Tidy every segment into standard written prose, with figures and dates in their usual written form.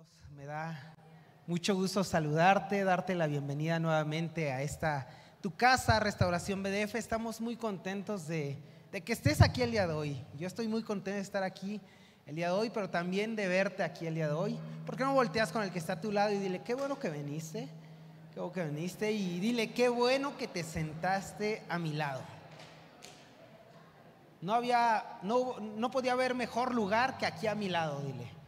todos, me da mucho gusto saludarte, darte la bienvenida nuevamente a esta tu casa, Restauración BDF. Estamos muy contentos de que estés aquí el día de hoy. Yo estoy muy contento de estar aquí el día de hoy, pero también de verte aquí el día de hoy. ¿Por qué no volteas con el que está a tu lado y dile, qué bueno que viniste? Qué bueno que viniste, y dile, qué bueno que te sentaste a mi lado. No podía haber mejor lugar que aquí a mi lado, dile.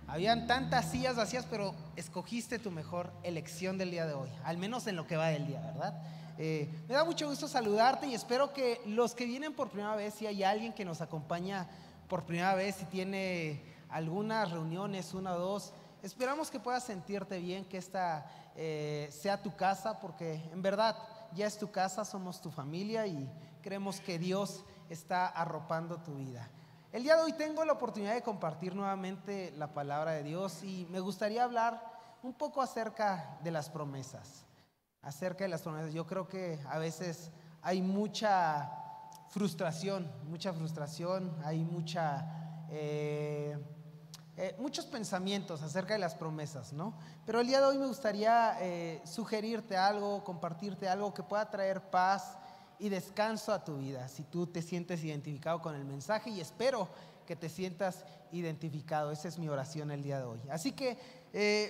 Habían tantas sillas vacías, pero escogiste tu mejor elección del día de hoy, al menos en lo que va del día, ¿verdad? Me da mucho gusto saludarte y espero que los que vienen por primera vez, si hay alguien que nos acompaña por primera vez, si tiene algunas reuniones, una o dos, esperamos que puedas sentirte bien, que esta sea tu casa, porque en verdad ya es tu casa, somos tu familia y creemos que Dios está arropando tu vida. El día de hoy tengo la oportunidad de compartir nuevamente la palabra de Dios y me gustaría hablar un poco acerca de las promesas. Yo creo que a veces hay mucha frustración, hay muchos pensamientos acerca de las promesas, ¿no? Pero el día de hoy me gustaría sugerirte algo, compartirte algo que pueda traer paz y descanso a tu vida, si tú te sientes identificado con el mensaje, y espero que te sientas identificado. Esa es mi oración el día de hoy. Así que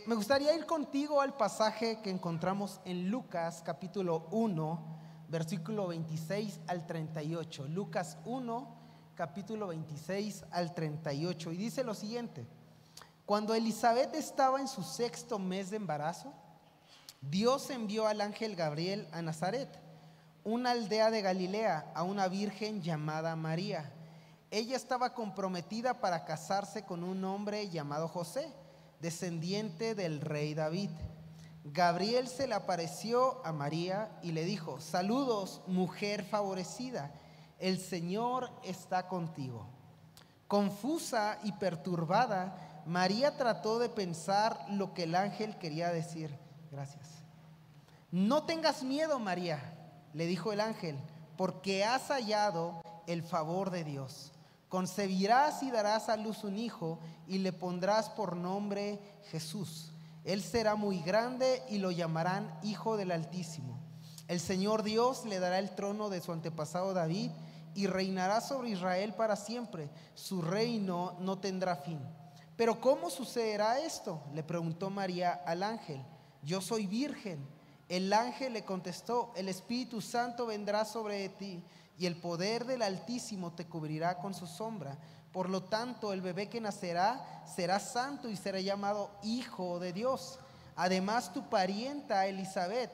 me gustaría ir contigo al pasaje que encontramos en Lucas capítulo 1, versículo 26 al 38. Lucas 1, capítulo 26 al 38, y dice lo siguiente: cuando Elizabeth estaba en su 6º mes de embarazo, Dios envió al ángel Gabriel a Nazaret, una aldea de Galilea, a una virgen llamada María. Ella estaba comprometida para casarse con un hombre llamado José, descendiente del rey David. Gabriel se le apareció a María y le dijo: saludos, mujer favorecida, el Señor está contigo. Confusa y perturbada, María trató de pensar lo que el ángel quería decir. Gracias. No tengas miedo, María, le dijo el ángel, porque has hallado el favor de Dios. Concebirás y darás a luz un hijo y le pondrás por nombre Jesús. Él será muy grande y lo llamarán Hijo del Altísimo. El Señor Dios le dará el trono de su antepasado David y reinará sobre Israel para siempre. Su reino no tendrá fin. ¿Pero cómo sucederá esto?, le preguntó María al ángel. Yo soy virgen. El ángel le contestó: el Espíritu Santo vendrá sobre ti y el poder del Altísimo te cubrirá con su sombra. Por lo tanto, el bebé que nacerá será santo y será llamado Hijo de Dios. Además, tu parienta Elizabeth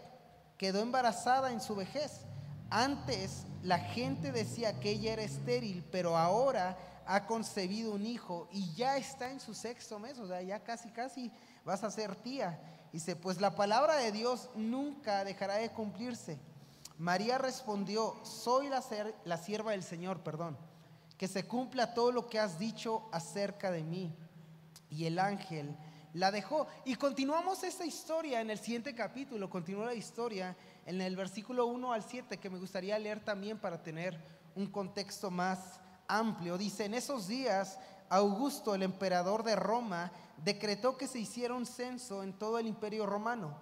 quedó embarazada en su vejez. Antes la gente decía que ella era estéril, pero ahora ha concebido un hijo y ya está en su 6º mes, o sea, ya casi vas a ser tía. Dice: pues la palabra de Dios nunca dejará de cumplirse. María respondió: soy la sierva del Señor, que se cumpla todo lo que has dicho acerca de mí. Y el ángel la dejó. Y continuamos esta historia en el siguiente capítulo. Continúa la historia en el versículo 1 al 7, que me gustaría leer también para tener un contexto más amplio. Dice: en esos días, Augusto, el emperador de Roma, decretó que se hiciera un censo en todo el imperio romano.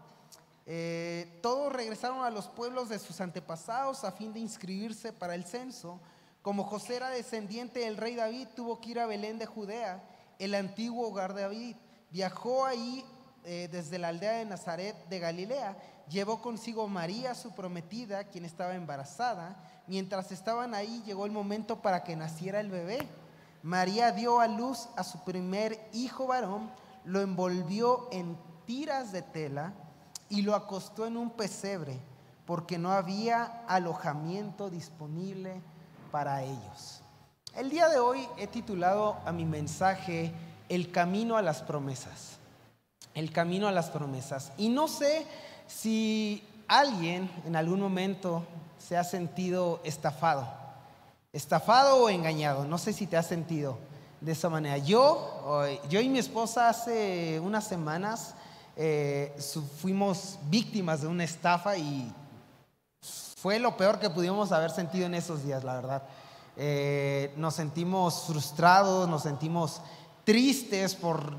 Todos regresaron a los pueblos de sus antepasados a fin de inscribirse para el censo. Como José era descendiente del rey David, tuvo que ir a Belén de Judea, el antiguo hogar de David. Viajó ahí desde la aldea de Nazaret de Galilea. Llevó consigo María, su prometida, quien estaba embarazada. Mientras estaban ahí, llegó el momento para que naciera el bebé. María dio a luz a su primer hijo varón, lo envolvió en tiras de tela y lo acostó en un pesebre, porque no había alojamiento disponible para ellos. El día de hoy he titulado a mi mensaje: el camino a las promesas. El camino a las promesas. Y no sé si alguien en algún momento se ha sentido estafado o engañado. No sé si te has sentido de esa manera. Yo y mi esposa hace unas semanas fuimos víctimas de una estafa y fue lo peor que pudimos haber sentido en esos días, la verdad. Nos sentimos frustrados, nos sentimos tristes por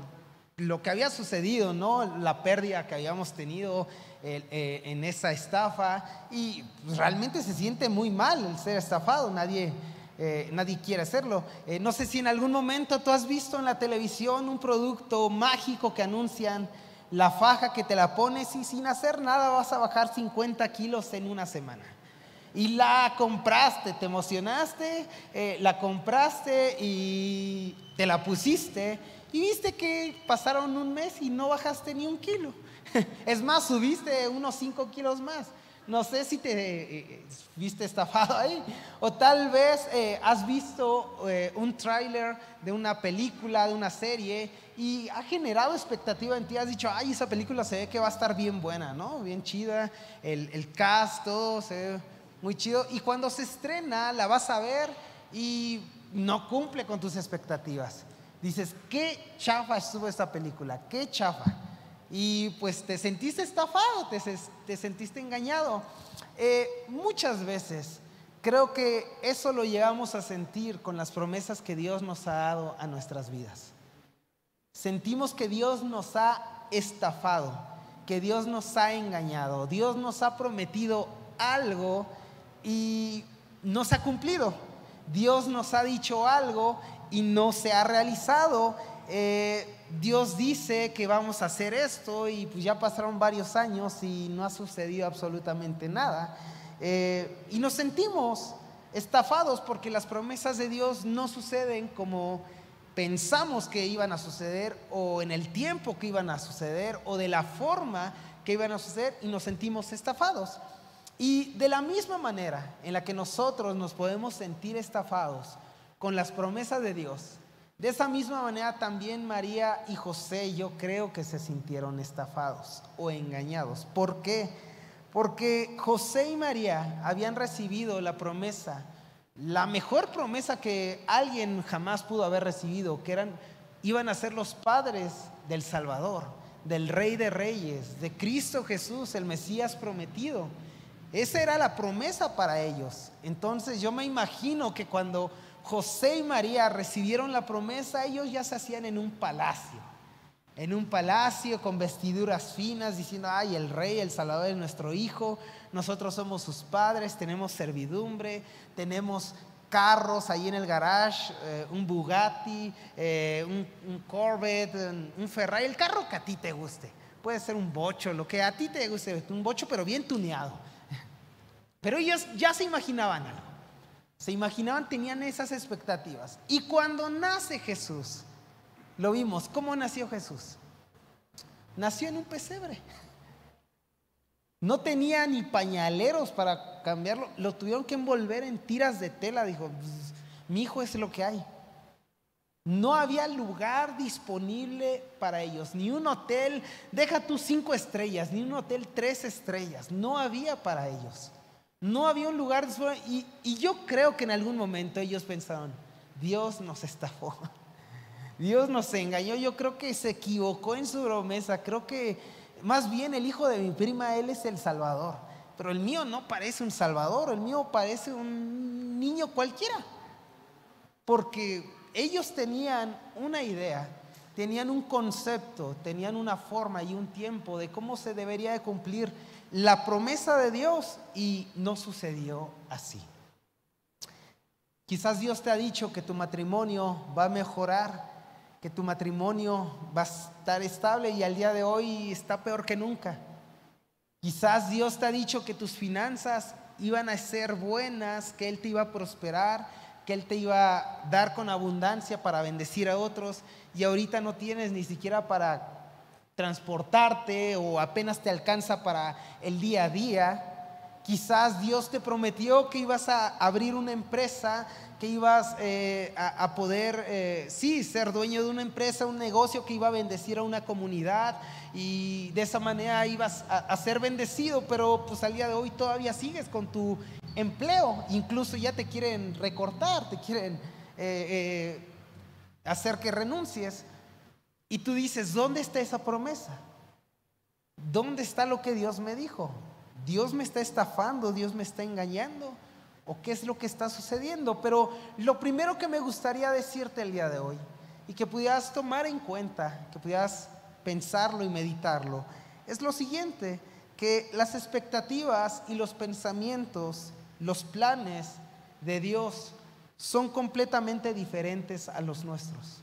lo que había sucedido, ¿no? La pérdida que habíamos tenido en esa estafa, y realmente se siente muy mal el ser estafado. Nadie quiere hacerlo. No sé si en algún momento tú has visto en la televisión un producto mágico que anuncian, la faja que te la pones y sin hacer nada vas a bajar 50 kilos en una semana. Y la compraste, te emocionaste, la compraste y te la pusiste y viste que pasaron un mes y no bajaste ni un kilo. Es más, subiste unos 5 kilos más. No sé si te viste estafado ahí, o tal vez has visto un tráiler de una película, de una serie, y ha generado expectativa en ti. Has dicho, ay, esa película se ve que va a estar bien buena, ¿no? Bien chida, el cast, todo se ve muy chido, y cuando se estrena la vas a ver y no cumple con tus expectativas. Dices, qué chafa estuvo esta película, qué chafa. Y pues te sentiste estafado, te sentiste engañado. Muchas veces creo que eso lo llegamos a sentir con las promesas que Dios nos ha dado a nuestras vidas. Sentimos que Dios nos ha estafado, que Dios nos ha engañado. Dios nos ha prometido algo y no se ha cumplido. Dios nos ha dicho algo y no se ha realizado. Dios dice que vamos a hacer esto y pues ya pasaron varios años y no ha sucedido absolutamente nada. Y nos sentimos estafados porque las promesas de Dios no suceden como pensamos que iban a suceder, o en el tiempo que iban a suceder, o de la forma que iban a suceder, y nos sentimos estafados. Y de la misma manera en la que nosotros nos podemos sentir estafados con las promesas de Dios, de esa misma manera también María y José, yo creo que se sintieron estafados o engañados. ¿Por qué? Porque José y María habían recibido la promesa, la mejor promesa que alguien jamás pudo haber recibido, que iban a ser los padres del Salvador, del Rey de Reyes, de Cristo Jesús, el Mesías prometido. Esa era la promesa para ellos. Entonces yo me imagino que cuando José y María recibieron la promesa, ellos ya se hacían en un palacio con vestiduras finas, diciendo, ay, el Rey, el Salvador es nuestro hijo, nosotros somos sus padres, tenemos servidumbre, tenemos carros ahí en el garage, un Bugatti, un Corvette, un Ferrari, el carro que a ti te guste. Puede ser un bocho, lo que a ti te guste, un bocho pero bien tuneado. Pero ellos ya se imaginaban algo. Se imaginaban, tenían esas expectativas. Y cuando nace Jesús, lo vimos. ¿Cómo nació Jesús? Nació en un pesebre. No tenía ni pañaleros para cambiarlo. Lo tuvieron que envolver en tiras de tela. Dijo, mi hijo es lo que hay. No había lugar disponible para ellos. Ni un hotel, deja tú 5 estrellas, ni un hotel 3 estrellas. No había para ellos. No había un lugar disponible. Y yo creo que en algún momento ellos pensaron, Dios nos estafó. Dios nos engañó. Yo creo que se equivocó en su promesa. Creo que más bien el hijo de mi prima, él es el Salvador. Pero el mío no parece un Salvador. El mío parece un niño cualquiera. Porque ellos tenían una idea, tenían un concepto, tenían una forma y un tiempo de cómo se debería de cumplir la promesa de Dios, y no sucedió así. Quizás Dios te ha dicho que tu matrimonio va a mejorar, que tu matrimonio va a estar estable, y al día de hoy está peor que nunca. Quizás Dios te ha dicho que tus finanzas iban a ser buenas, que Él te iba a prosperar, que Él te iba a dar con abundancia para bendecir a otros, y ahorita no tienes ni siquiera para transportarte, o apenas te alcanza para el día a día. Quizás Dios te prometió que ibas a abrir una empresa, que ibas a poder ser dueño de una empresa, un negocio que iba a bendecir a una comunidad, y de esa manera ibas a ser bendecido. Pero pues al día de hoy todavía sigues con tu empleo, incluso ya te quieren recortar, te quieren hacer que renuncies. Y tú dices, ¿dónde está esa promesa? ¿Dónde está lo que Dios me dijo? ¿Dios me está estafando? ¿Dios me está engañando? ¿O qué es lo que está sucediendo? Pero lo primero que me gustaría decirte el día de hoy y que pudieras tomar en cuenta, que pudieras pensarlo y meditarlo, es lo siguiente, que las expectativas y los pensamientos, los planes de Dios son completamente diferentes a los nuestros.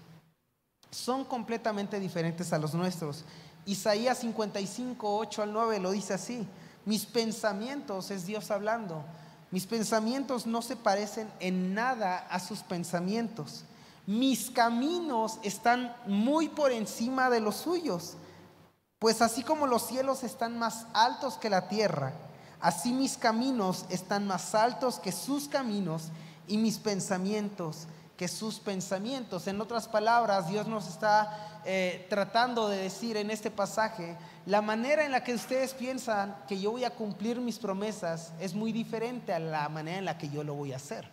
Son completamente diferentes a los nuestros. Isaías 55, 8 al 9 lo dice así: mis pensamientos, es Dios hablando, mis pensamientos no se parecen en nada a sus pensamientos. Mis caminos están muy por encima de los suyos. Pues así como los cielos están más altos que la tierra, así mis caminos están más altos que sus caminos y mis pensamientos que sus pensamientos. En otras palabras, Dios nos está tratando de decir en este pasaje: la manera en la que ustedes piensan que yo voy a cumplir mis promesas es muy diferente a la manera en la que yo lo voy a hacer.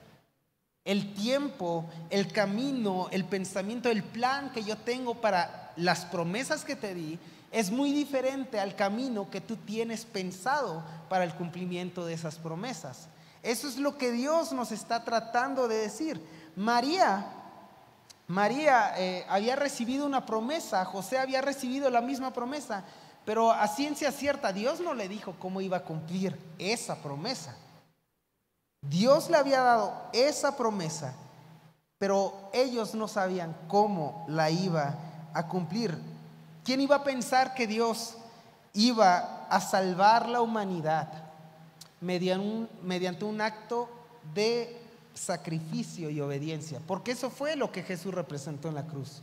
El tiempo, el camino, el pensamiento, el plan que yo tengo para las promesas que te di es muy diferente al camino que tú tienes pensado para el cumplimiento de esas promesas. Eso es lo que Dios nos está tratando de decir. María había recibido una promesa, José había recibido la misma promesa, pero a ciencia cierta Dios no le dijo cómo iba a cumplir esa promesa. Dios le había dado esa promesa, pero ellos no sabían cómo la iba a cumplir. ¿Quién iba a pensar que Dios iba a salvar la humanidad mediante un acto de sacrificio y obediencia? Porque eso fue lo que Jesús representó en la cruz.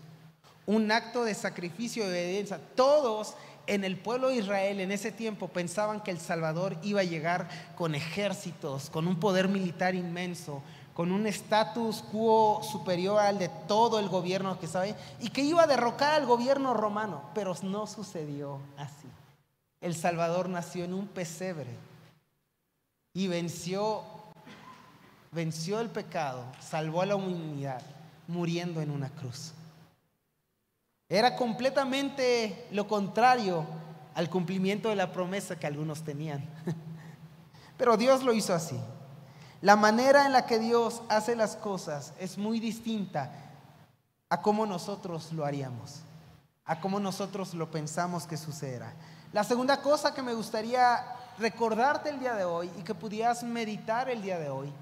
Un acto de sacrificio y obediencia. Todos en el pueblo de Israel en ese tiempo pensaban que el Salvador iba a llegar con ejércitos, con un poder militar inmenso, con un status quo superior al de todo el gobierno que sabe, y que iba a derrocar al gobierno romano. Pero no sucedió así. El Salvador nació en un pesebre y venció el pecado, salvó a la humanidad muriendo en una cruz. Era completamente lo contrario al cumplimiento de la promesa que algunos tenían. Pero Dios lo hizo así. La manera en la que Dios hace las cosas es muy distinta a cómo nosotros lo haríamos, a cómo nosotros lo pensamos que sucederá. La segunda cosa que me gustaría recordarte el día de hoy y que pudieras meditar el día de hoy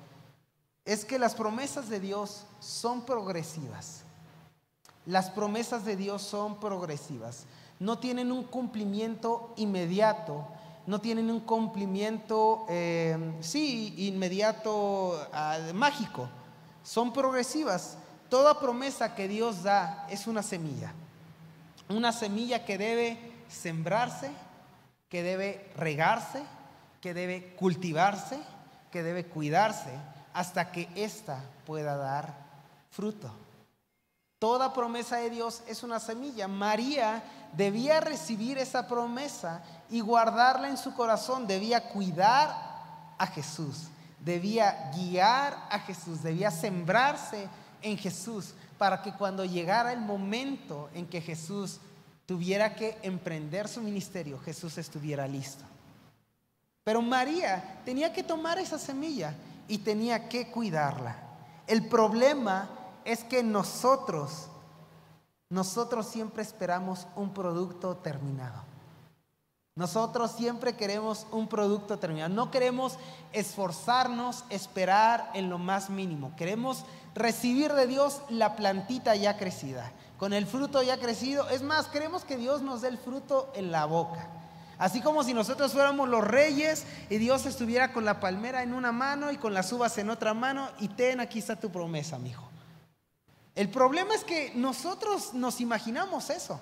es que las promesas de Dios son progresivas. Las promesas de Dios son progresivas. No tienen un cumplimiento inmediato, no tienen un cumplimiento inmediato, mágico. Son progresivas. Toda promesa que Dios da es una semilla que debe sembrarse, que debe regarse, que debe cultivarse, que debe cuidarse hasta que ésta pueda dar fruto. Toda promesa de Dios es una semilla. María debía recibir esa promesa y guardarla en su corazón. Debía cuidar a Jesús, debía guiar a Jesús, debía sembrarse en Jesús para que cuando llegara el momento en que Jesús tuviera que emprender su ministerio, Jesús estuviera listo. Pero María tenía que tomar esa semilla y tenía que cuidarla. El problema es que nosotros siempre esperamos un producto terminado. Nosotros siempre queremos un producto terminado. No queremos esforzarnos, esperar en lo más mínimo. Queremos recibir de Dios la plantita ya crecida, con el fruto ya crecido. Es más, queremos que Dios nos dé el fruto en la boca. Así como si nosotros fuéramos los reyes y Dios estuviera con la palmera en una mano y con las uvas en otra mano, y aquí está tu promesa, mijo. El problema es que nosotros nos imaginamos eso,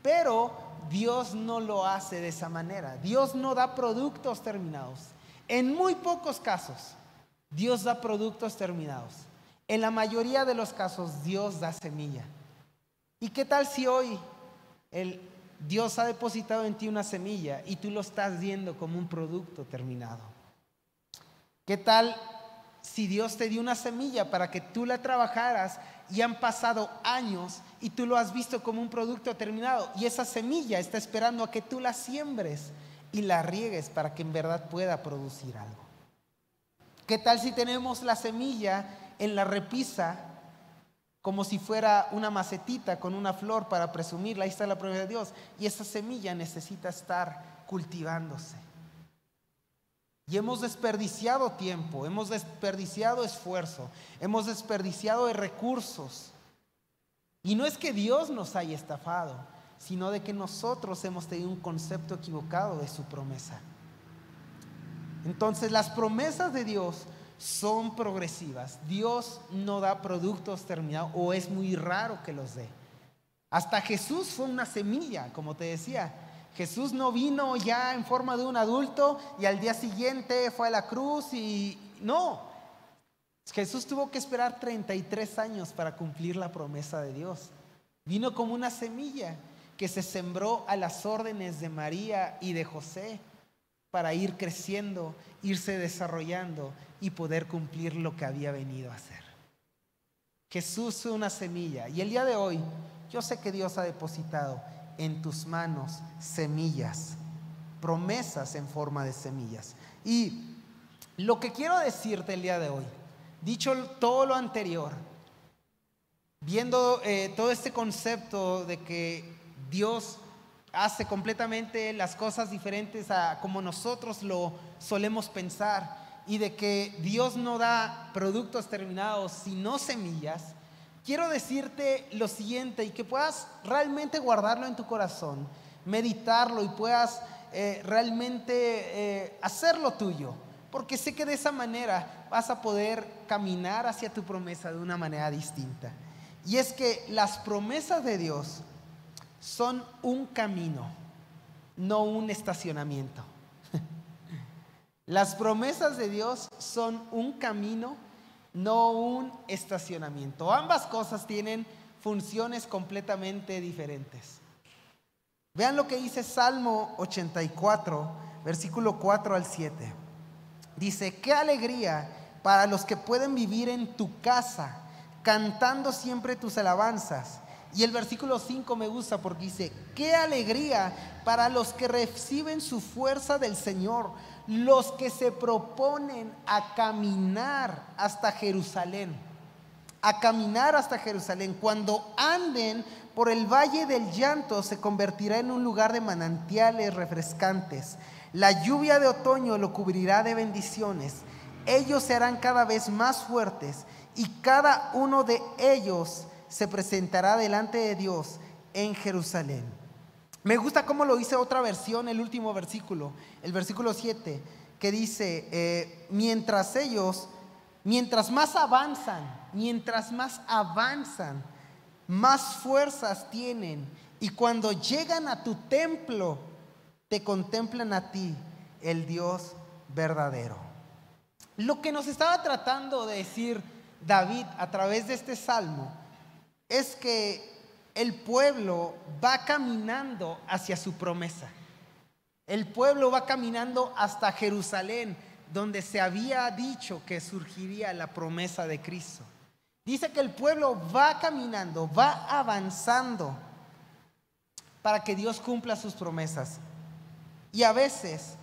pero Dios no lo hace de esa manera. Dios no da productos terminados. En muy pocos casos, Dios da productos terminados. En la mayoría de los casos, Dios da semilla. ¿Y qué tal si hoy Dios ha depositado en ti una semilla y tú lo estás viendo como un producto terminado? ¿Qué tal si Dios te dio una semilla para que tú la trabajaras y han pasado años y tú lo has visto como un producto terminado, y esa semilla está esperando a que tú la siembres y la riegues para que en verdad pueda producir algo? ¿Qué tal si tenemos la semilla en la repisa como si fuera una macetita con una flor para presumirla. Ahí está la promesa de Dios. Y esa semilla necesita estar cultivándose. Y hemos desperdiciado tiempo, hemos desperdiciado esfuerzo, hemos desperdiciado de recursos. Y no es que Dios nos haya estafado, sino de que nosotros hemos tenido un concepto equivocado de su promesa. Entonces, las promesas de Dios son progresivas. Dios no da productos terminados, o es muy raro que los dé. Hasta Jesús fue una semilla, como te decía. Jesús no vino ya en forma de un adulto y al día siguiente fue a la cruz y no. Jesús tuvo que esperar 33 años para cumplir la promesa de Dios. Vino como una semilla que se sembró a las órdenes de María y de José para ir creciendo, irse desarrollando y poder cumplir lo que había venido a hacer. Jesús fue una semilla y el día de hoy yo sé que Dios ha depositado en tus manos semillas, promesas en forma de semillas. Y lo que quiero decirte el día de hoy, dicho todo lo anterior, viendo todo este concepto de que Dios hace completamente las cosas diferentes a como nosotros lo solemos pensar, y de que Dios no da productos terminados sino semillas, quiero decirte lo siguiente, y que puedas realmente guardarlo en tu corazón, meditarlo y puedas realmente hacerlo tuyo, porque sé que de esa manera vas a poder caminar hacia tu promesa de una manera distinta. Y es que las promesas de Dios son un camino, no un estacionamiento. Las promesas de Dios son un camino, no un estacionamiento. Ambas cosas tienen funciones completamente diferentes. Vean lo que dice Salmo 84, versículo 4 al 7. Dice: qué alegría para los que pueden vivir en tu casa, cantando siempre tus alabanzas. Y el versículo 5 me gusta porque dice: qué alegría para los que reciben su fuerza del Señor, los que se proponen a caminar hasta Jerusalén. A caminar hasta Jerusalén. Cuando anden por el valle del llanto, se convertirá en un lugar de manantiales refrescantes. La lluvia de otoño lo cubrirá de bendiciones. Ellos se harán cada vez más fuertes y cada uno de ellos se presentará delante de Dios en Jerusalén. Me gusta cómo lo dice otra versión, el último versículo, el versículo 7, que dice: mientras más avanzan, más fuerzas tienen, y cuando llegan a tu templo, te contemplan a ti, el Dios verdadero. Lo que nos estaba tratando de decir David a través de este salmo es que el pueblo va caminando hacia su promesa. El pueblo va caminando hasta Jerusalén, donde se había dicho que surgiría la promesa de Cristo. Dice que el pueblo va caminando, va avanzando para que Dios cumpla sus promesas. Y a veces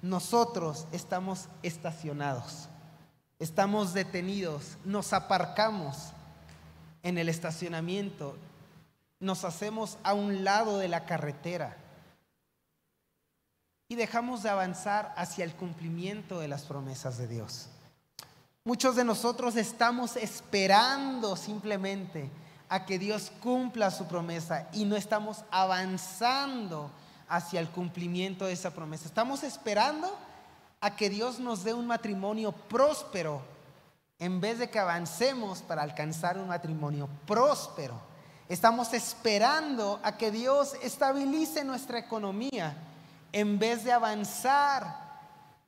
nosotros estamos estacionados, estamos detenidos, nos aparcamos en el estacionamiento, nos hacemos a un lado de la carretera y dejamos de avanzar hacia el cumplimiento de las promesas de Dios. Muchos de nosotros estamos esperando simplemente a que Dios cumpla su promesa y no estamos avanzando hacia el cumplimiento de esa promesa. Estamos esperando a que Dios nos dé un matrimonio próspero en vez de que avancemos para alcanzar un matrimonio próspero. Estamos esperando a que Dios estabilice nuestra economía en vez de avanzar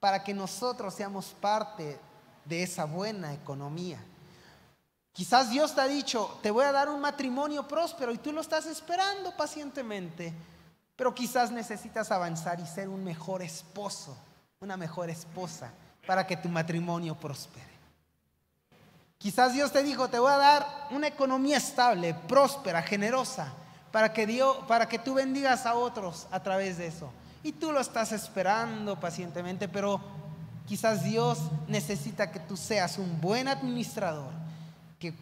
para que nosotros seamos parte de esa buena economía. Quizás Dios te ha dicho: te voy a dar un matrimonio próspero, y tú lo estás esperando pacientemente, pero quizás necesitas avanzar y ser un mejor esposo, una mejor esposa, para que tu matrimonio prospere. Quizás Dios te dijo: te voy a dar una economía estable, próspera, generosa, para que tú bendigas a otros a través de eso. Y tú lo estás esperando pacientemente, pero quizás Dios necesita que tú seas un buen administrador, que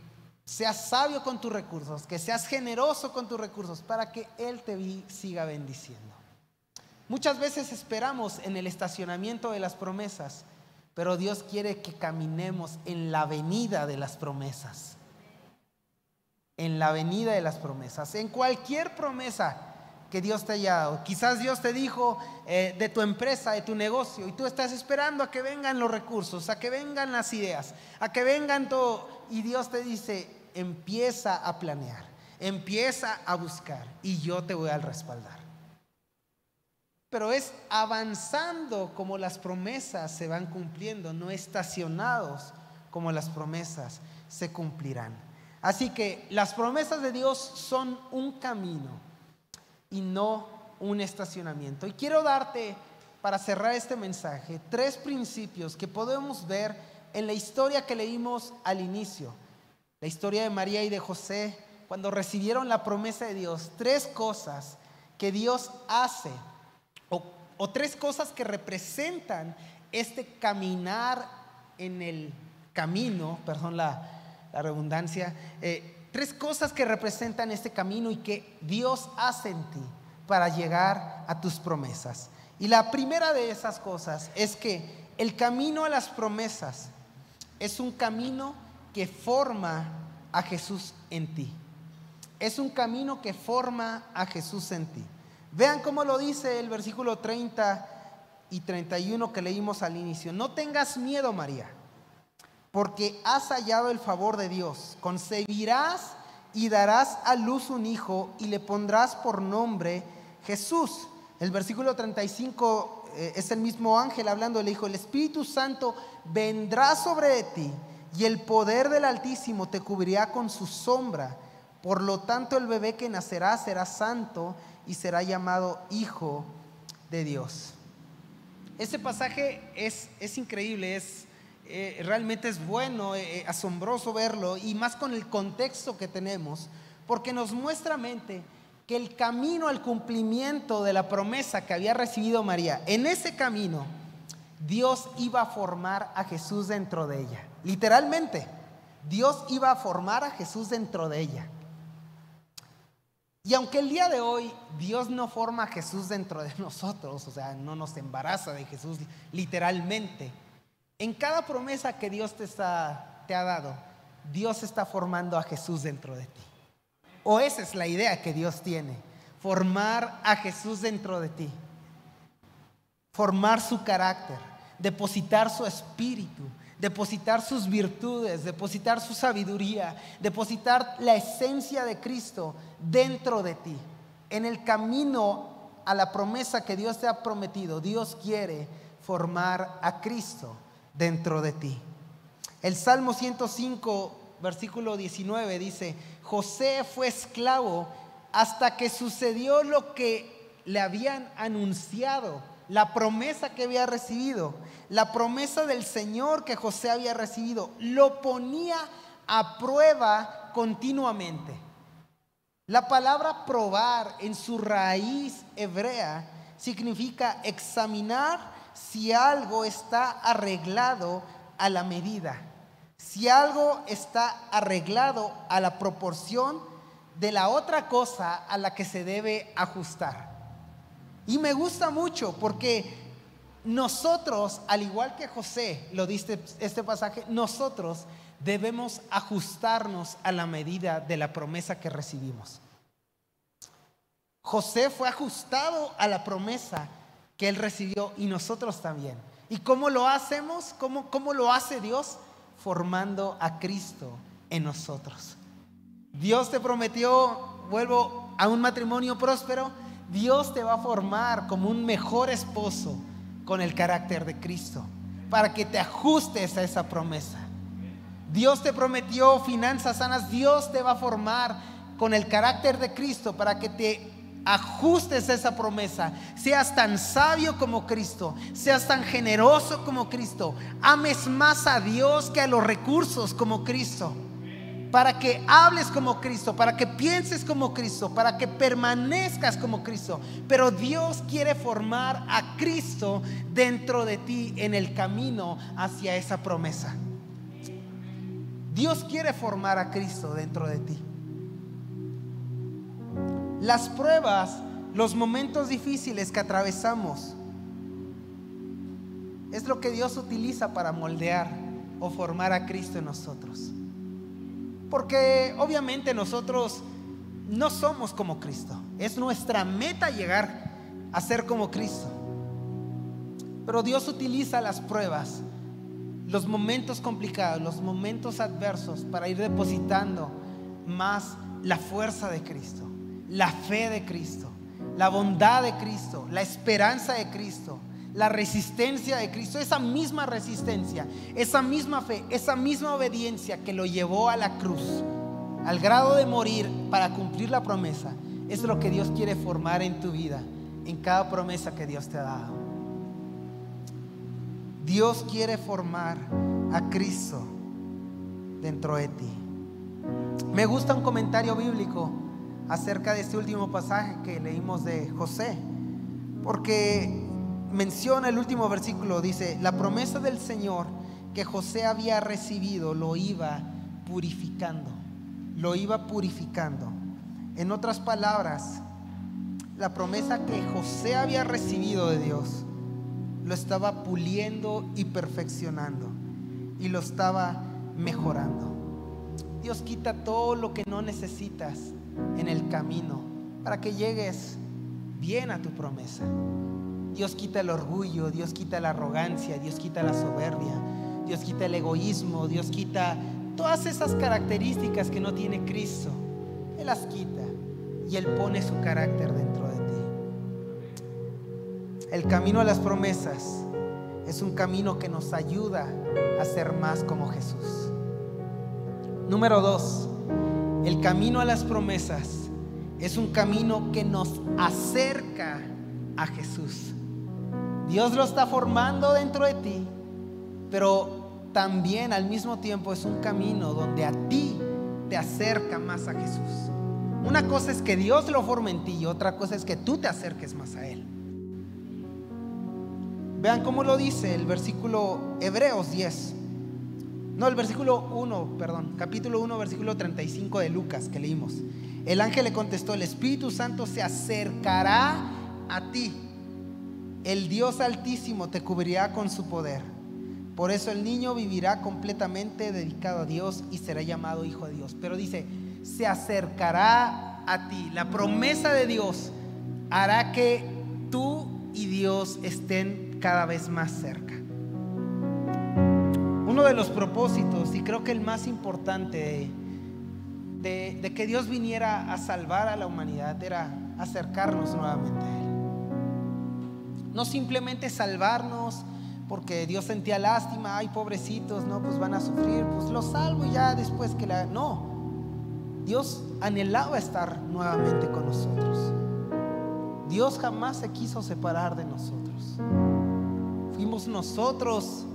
seas sabio con tus recursos, que seas generoso con tus recursos para que Él te siga bendiciendo. Muchas veces esperamos en el estacionamiento de las promesas, pero Dios quiere que caminemos en la avenida de las promesas. En la avenida de las promesas, en cualquier promesa que Dios te haya dado. Quizás Dios te dijo de tu empresa, de tu negocio, y tú estás esperando a que vengan los recursos, a que vengan las ideas, a que vengan todo. Y Dios te dice, empieza a planear, empieza a buscar y yo te voy a respaldar. Pero es avanzando como las promesas se van cumpliendo, no estacionados como las promesas se cumplirán. Así que las promesas de Dios son un camino y no un estacionamiento. Y quiero darte, para cerrar este mensaje, 3 principios que podemos ver en la historia que leímos al inicio. La historia de María y de José, cuando recibieron la promesa de Dios. 3 cosas que Dios hace, o 3 cosas que representan este caminar en el camino, perdón la redundancia, 3 cosas que representan este camino y que Dios hace en ti para llegar a tus promesas. Y la primera de esas cosas es que el camino a las promesas es un camino que forma a Jesús en ti. Es un camino que forma a Jesús en ti. Vean cómo lo dice el versículo 30 y 31 que leímos al inicio. No tengas miedo, María, porque has hallado el favor de Dios. Concebirás y darás a luz un hijo y le pondrás por nombre Jesús. El versículo 35 es el mismo ángel hablando. Le dijo: el Espíritu Santo vendrá sobre ti y el poder del Altísimo te cubrirá con su sombra. Por lo tanto, el bebé que nacerá será santo y será llamado Hijo de Dios. Este pasaje es increíble, realmente es bueno, asombroso verlo, y más con el contexto que tenemos, porque nos muestra mente que el camino al cumplimiento de la promesa que había recibido María, en ese camino Dios iba a formar a Jesús dentro de ella. Literalmente, Dios iba a formar a Jesús dentro de ella. Y aunque el día de hoy Dios no forma a Jesús dentro de nosotros, o sea, no nos embaraza de Jesús literalmente, en cada promesa que Dios te ha dado, Dios está formando a Jesús dentro de ti. O esa es la idea que Dios tiene, formar a Jesús dentro de ti, formar su carácter, depositar su espíritu, depositar sus virtudes, depositar su sabiduría, depositar la esencia de Cristo dentro de ti. En el camino a la promesa que Dios te ha prometido, Dios quiere formar a Cristo dentro de ti. El Salmo 105, versículo 19 dice: José fue esclavo hasta que sucedió lo que le habían anunciado, la promesa que había recibido, la promesa del Señor que José había recibido, lo ponía a prueba continuamente. La palabra probar en su raíz hebrea significa examinar si algo está arreglado a la medida, si algo está arreglado a la proporción de la otra cosa a la que se debe ajustar. Y me gusta mucho porque nosotros, al igual que José, lo dice este pasaje, nosotros debemos ajustarnos a la medida de la promesa que recibimos. José fue ajustado a la promesa que él recibió y nosotros también. ¿Y cómo lo hacemos? ¿Cómo lo hace Dios? Formando a Cristo en nosotros. Dios te prometió, vuelvo a un matrimonio próspero. Dios te va a formar como un mejor esposo con el carácter de Cristo para que te ajustes a esa promesa. Dios te prometió finanzas sanas. Dios te va a formar con el carácter de Cristo para que te ajustes a esa promesa. Seas tan sabio como Cristo, seas tan generoso como Cristo, ames más a Dios que a los recursos como Cristo, para que hables como Cristo, para que pienses como Cristo, para que permanezcas como Cristo. Pero Dios quiere formar a Cristo dentro de ti en el camino hacia esa promesa. Dios quiere formar a Cristo dentro de ti. Las pruebas, los momentos difíciles que atravesamos, es lo que Dios utiliza para moldear o formar a Cristo en nosotros. Porque obviamente nosotros no somos como Cristo. Es nuestra meta llegar a ser como Cristo. Pero Dios utiliza las pruebas, los momentos complicados, los momentos adversos, para ir depositando más la fuerza de Cristo, la fe de Cristo, la bondad de Cristo, la esperanza de Cristo, la resistencia de Cristo. Esa misma resistencia, esa misma fe, esa misma obediencia que lo llevó a la cruz, al grado de morir para cumplir la promesa, es lo que Dios quiere formar en tu vida, en cada promesa que Dios te ha dado. Dios quiere formar a Cristo dentro de ti. Me gusta un comentario bíblico acerca de este último pasaje que leímos de José, porque menciona el último versículo, dice: la promesa del Señor que José había recibido lo iba purificando, lo iba purificando. En otras palabras, la promesa que José había recibido de Dios lo estaba puliendo y perfeccionando, y lo estaba mejorando. Dios quita todo lo que no necesitas en el camino para que llegues bien a tu promesa. Dios quita el orgullo, Dios quita la arrogancia, Dios quita la soberbia, Dios quita el egoísmo, Dios quita todas esas características que no tiene Cristo. Él las quita y Él pone su carácter dentro de ti. El camino a las promesas es un camino que nos ayuda a ser más como Jesús. Número 2, el camino a las promesas es un camino que nos acerca a Jesús. Dios lo está formando dentro de ti, pero también al mismo tiempo es un camino donde a ti te acerca más a Jesús. Una cosa es que Dios lo forme en ti y otra cosa es que tú te acerques más a Él. Vean cómo lo dice el versículo Hebreos 10. No, el versículo 1, perdón, capítulo 1, versículo 35 de Lucas que leímos. El ángel le contestó: el Espíritu Santo se acercará a ti. El Dios Altísimo te cubrirá con su poder. Por eso el niño vivirá completamente dedicado a Dios y será llamado Hijo de Dios. Pero dice, se acercará a ti. La promesa de Dios hará que tú y Dios estén cada vez más cerca. Uno de los propósitos, y creo que el más importante de que Dios viniera a salvar a la humanidad, era acercarnos nuevamente a Él. No simplemente salvarnos porque Dios sentía lástima, ay pobrecitos, no, pues van a sufrir, pues los salvo y ya después que la... No, Dios anhelaba estar nuevamente con nosotros. Dios jamás se quiso separar de nosotros. Fuimos nosotros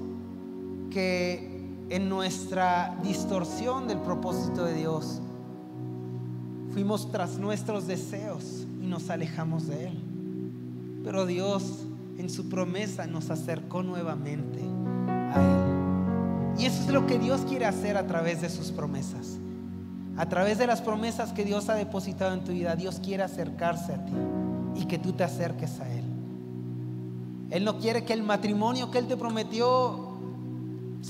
que en nuestra distorsión del propósito de Dios fuimos tras nuestros deseos y nos alejamos de Él. Pero Dios en su promesa nos acercó nuevamente a Él. Y eso es lo que Dios quiere hacer a través de sus promesas. A través de las promesas que Dios ha depositado en tu vida, Dios quiere acercarse a ti y que tú te acerques a Él. Él no quiere que el matrimonio que Él te prometió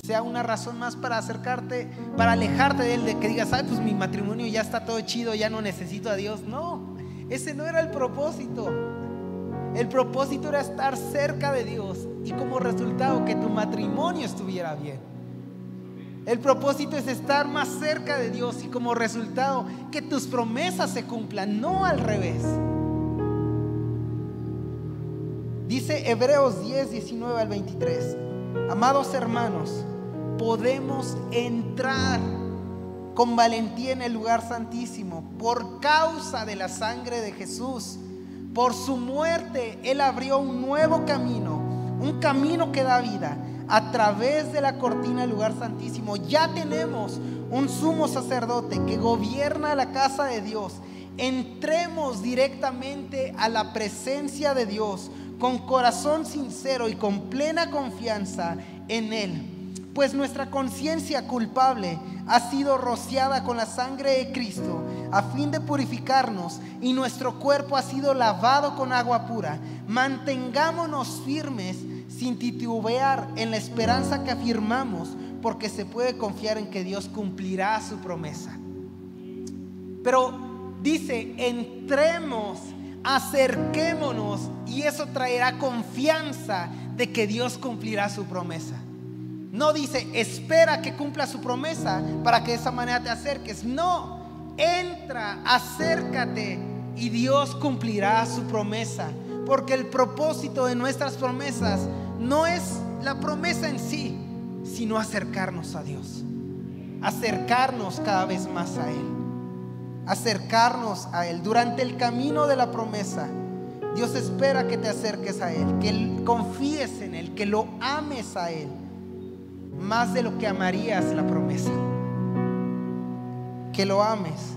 sea una razón más para acercarte, para alejarte de Él, de que digas, ay, pues mi matrimonio ya está todo chido, ya no necesito a Dios. No, ese no era el propósito. El propósito era estar cerca de Dios y como resultado que tu matrimonio estuviera bien. El propósito es estar más cerca de Dios y como resultado que tus promesas se cumplan, no al revés. Dice Hebreos 10, 19 al 23. Amados hermanos, podemos entrar con valentía en el lugar santísimo por causa de la sangre de Jesús. Por su muerte Él abrió un nuevo camino, un camino que da vida. A través de la cortina del lugar santísimo ya tenemos un sumo sacerdote que gobierna la casa de Dios. Entremos directamente a la presencia de Dios con corazón sincero y con plena confianza en Él. pues nuestra conciencia culpable ha sido rociada con la sangre de Cristo a fin de purificarnos, y nuestro cuerpo ha sido lavado con agua pura. Mantengámonos firmes sin titubear en la esperanza que afirmamos, porque se puede confiar en que Dios cumplirá su promesa. Pero dice, entremos, acerquémonos, y eso traerá confianza de que Dios cumplirá su promesa. No dice, espera que cumpla su promesa para que de esa manera te acerques. No, entra, acércate y Dios cumplirá su promesa. Porque el propósito de nuestras promesas no es la promesa en sí, sino acercarnos a Dios. Acercarnos cada vez más a Él. Acercarnos a Él. Durante el camino de la promesa, Dios espera que te acerques a Él, que confíes en Él, que lo ames a Él más de lo que amarías la promesa. Que lo ames.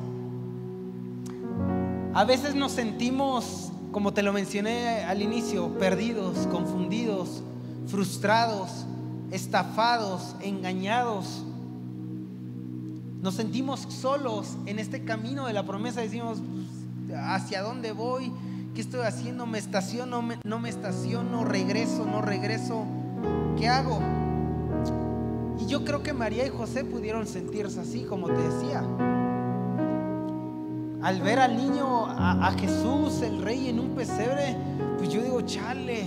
A veces nos sentimos, como te lo mencioné al inicio, perdidos, confundidos, frustrados, estafados, engañados. Nos sentimos solos en este camino de la promesa. Decimos, ¿hacia dónde voy? ¿Qué estoy haciendo? ¿Me estaciono? ¿No me estaciono? ¿Regreso? ¿No regreso? ¿Qué hago? Y yo creo que María y José pudieron sentirse así, como te decía. Al ver al niño, a Jesús, el rey, en un pesebre, pues yo digo, chale,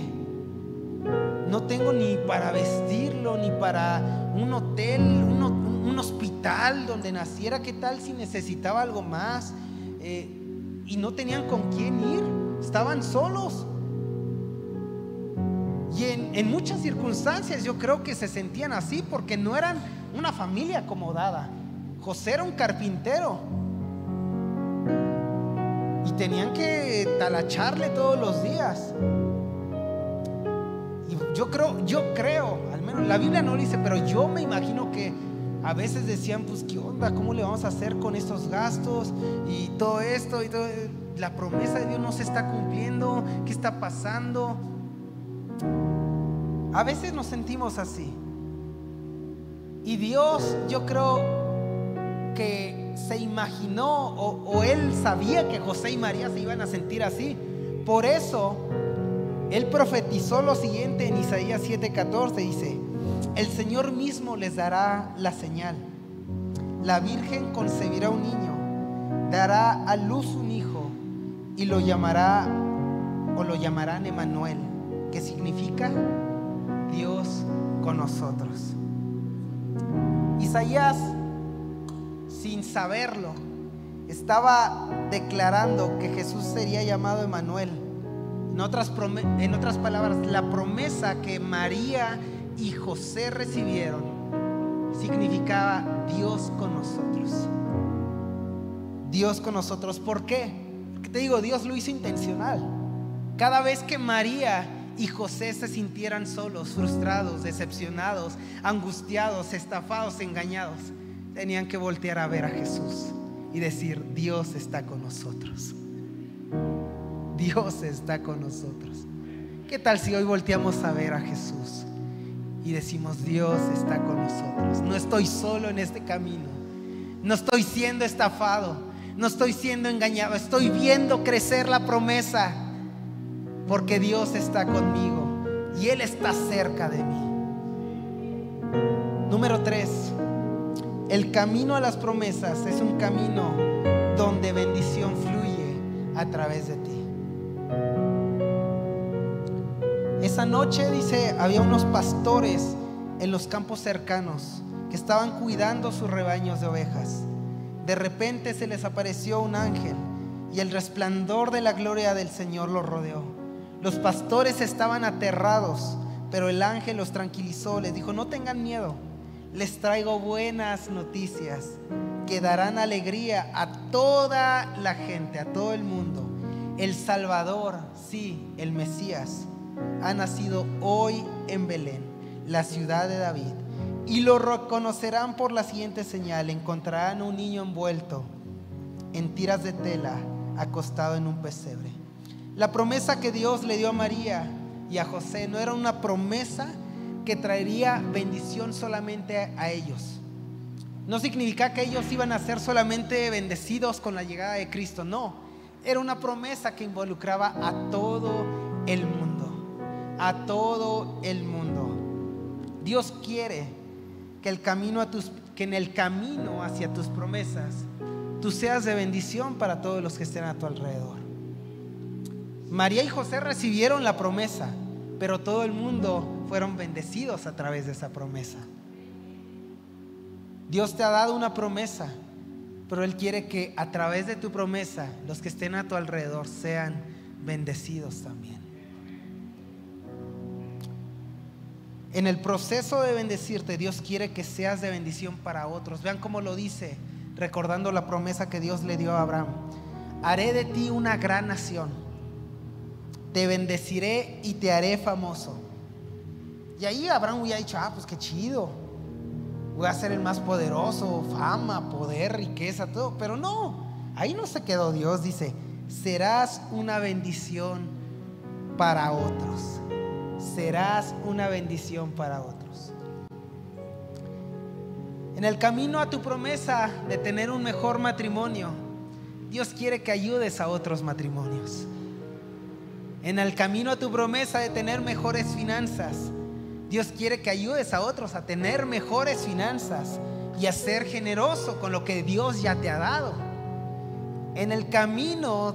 no tengo ni para vestirlo, ni para un hotel, un hospital donde naciera. ¿Qué tal si necesitaba algo más? Y no tenían con quién ir, estaban solos. Y en muchas circunstancias yo creo que se sentían así, porque no eran una familia acomodada. José era un carpintero y tenían que talacharle todos los días. Y yo creo, al menos la Biblia no lo dice, pero yo me imagino que a veces decían, pues ¿qué onda? ¿Cómo le vamos a hacer con estos gastos y todo esto? Y todo, la promesa de Dios no se está cumpliendo. ¿Qué está pasando? A veces nos sentimos así. Y Dios, yo creo que se imaginó, o Él sabía que José y María se iban a sentir así. Por eso Él profetizó lo siguiente en Isaías 7:14. Dice, el Señor mismo les dará la señal. La Virgen concebirá un niño, dará a luz un hijo, y lo llamarán Emmanuel, que significa Dios con nosotros. Isaías, sin saberlo, estaba declarando que Jesús sería llamado Emmanuel. En otras palabras, la promesa que María y José recibieron significaba Dios con nosotros. Dios con nosotros. ¿Por qué? Porque te digo, Dios lo hizo intencional. Cada vez que María y José se sintieran solos, frustrados, decepcionados, angustiados, estafados, engañados, tenían que voltear a ver a Jesús y decir, Dios está con nosotros. Dios está con nosotros. ¿Qué tal si hoy volteamos a ver a Jesús y decimos, Dios está con nosotros? No estoy solo en este camino. No estoy siendo estafado. No estoy siendo engañado. Estoy viendo crecer la promesa, porque Dios está conmigo y Él está cerca de mí. Número 3. El camino a las promesas es un camino donde bendición fluye a través de ti. Esa noche, dice, había unos pastores en los campos cercanos que estaban cuidando sus rebaños de ovejas. De repente se les apareció un ángel y el resplandor de la gloria del Señor los rodeó. Los pastores estaban aterrados, pero el ángel los tranquilizó. Les dijo, no tengan miedo, les traigo buenas noticias que darán alegría a toda la gente, a todo el mundo. El Salvador, sí, el Mesías, ha nacido hoy en Belén, la ciudad de David, y lo reconocerán por la siguiente señal: encontrarán un niño envuelto en tiras de tela, acostado en un pesebre. La promesa que Dios le dio a María y a José no era una promesa que traería bendición solamente a ellos. No significa que ellos iban a ser solamente bendecidos con la llegada de Cristo, no. Era una promesa que involucraba a todo el mundo, a todo el mundo. Dios quiere que en el camino hacia tus promesas tú seas de bendición para todos los que estén a tu alrededor. María y José recibieron la promesa, pero todo el mundo fueron bendecidos a través de esa promesa. Dios te ha dado una promesa, pero Él quiere que a través de tu promesa los que estén a tu alrededor sean bendecidos también. En el proceso de bendecirte, Dios quiere que seas de bendición para otros. Vean cómo lo dice, recordando la promesa que Dios le dio a Abraham: haré de ti una gran nación, te bendeciré y te haré famoso. Y ahí Abraham hubiera dicho: pues qué chido, voy a ser el más poderoso, fama, poder, riqueza, todo. Pero no, ahí no se quedó Dios. Dice: serás una bendición para otros. Serás una bendición para otros. En el camino a tu promesa de tener un mejor matrimonio, Dios quiere que ayudes a otros matrimonios. En el camino a tu promesa de tener mejores finanzas, Dios quiere que ayudes a otros a tener mejores finanzas y a ser generoso con lo que Dios ya te ha dado. En el camino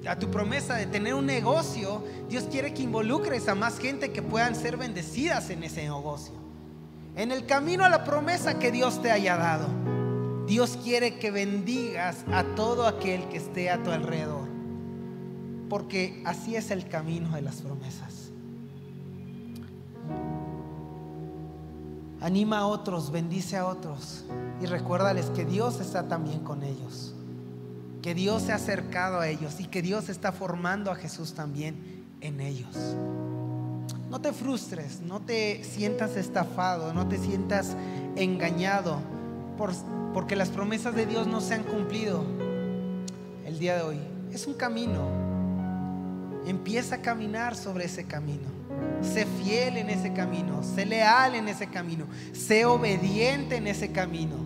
a tu promesa de tener un negocio, Dios quiere que involucres a más gente que puedan ser bendecidas en ese negocio. En el camino a la promesa que Dios te haya dado, Dios quiere que bendigas a todo aquel que esté a tu alrededor, porque así es el camino de las promesas. Anima a otros, bendice a otros y recuérdales que Dios está también con ellos, que Dios se ha acercado a ellos y que Dios está formando a Jesús también en ellos. No te frustres, no te sientas estafado, no te sientas engañado porque las promesas de Dios no se han cumplido el día de hoy. Es un camino. Empieza a caminar sobre ese camino. Sé fiel en ese camino, sé leal en ese camino, sé obediente en ese camino.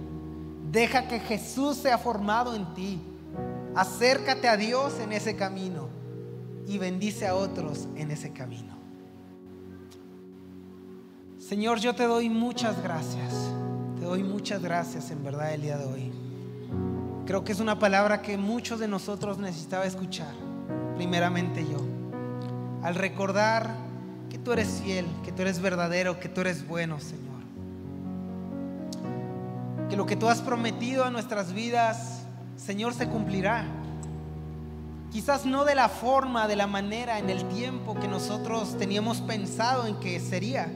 Deja que Jesús sea formado en ti. Acércate a Dios en ese camino y bendice a otros en ese camino. Señor, yo te doy muchas gracias. Te doy muchas gracias en verdad el día de hoy. Creo que es una palabra que muchos de nosotros necesitaba escuchar. Primeramente yo, al recordar que tú eres fiel, que tú eres verdadero, que tú eres bueno, Señor. Que lo que tú has prometido a nuestras vidas, Señor, se cumplirá. Quizás no de la forma, de la manera, en el tiempo que nosotros teníamos pensado en que sería,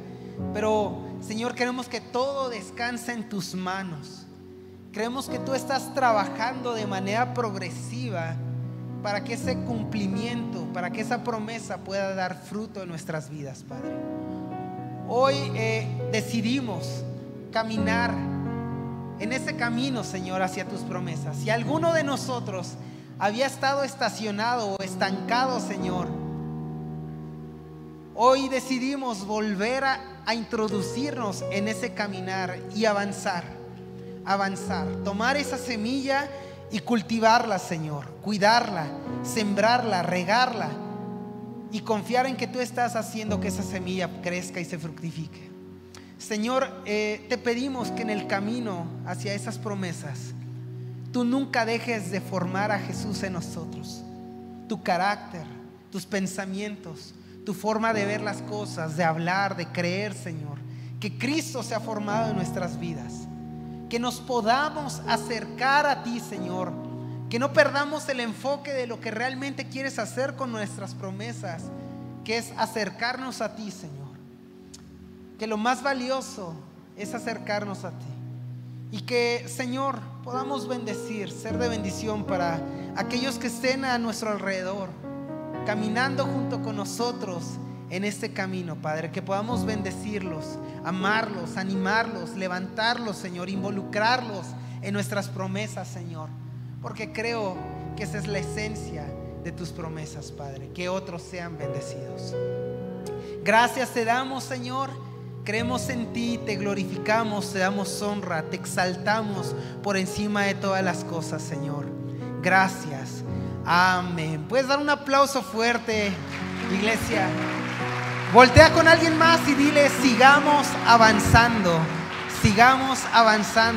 pero Señor, queremos que todo descanse en tus manos. Creemos que tú estás trabajando de manera progresiva para que ese cumplimiento, para que esa promesa pueda dar fruto en nuestras vidas, Padre. Hoy decidimos caminar en ese camino, Señor, hacia tus promesas. Si alguno de nosotros había estado estacionado o estancado, Señor, hoy decidimos volver a introducirnos en ese caminar y avanzar, tomar esa semilla y cultivarla, Señor, cuidarla, sembrarla, regarla y confiar en que tú estás haciendo que esa semilla crezca y se fructifique. Señor, te pedimos que en el camino hacia esas promesas tú nunca dejes de formar a Jesús en nosotros. Tu carácter, tus pensamientos, tu forma de ver las cosas, de hablar, de creer, Señor. Que Cristo sea formado en nuestras vidas. Que nos podamos acercar a ti, Señor. Que no perdamos el enfoque de lo que realmente quieres hacer con nuestras promesas, que es acercarnos a ti, Señor. Que lo más valioso es acercarnos a ti. Y que, Señor, podamos bendecir, ser de bendición para aquellos que estén a nuestro alrededor, caminando junto con nosotros en este camino, Padre. Que podamos bendecirlos, amarlos, animarlos, levantarlos, Señor, involucrarlos en nuestras promesas, Señor. Porque creo que esa es la esencia de tus promesas, Padre. Que otros sean bendecidos. Gracias te damos, Señor. Creemos en ti, te glorificamos, te damos honra, te exaltamos por encima de todas las cosas, Señor. Gracias. Amén. Puedes dar un aplauso fuerte, iglesia. Voltea con alguien más y dile: sigamos avanzando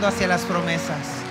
hacia las promesas.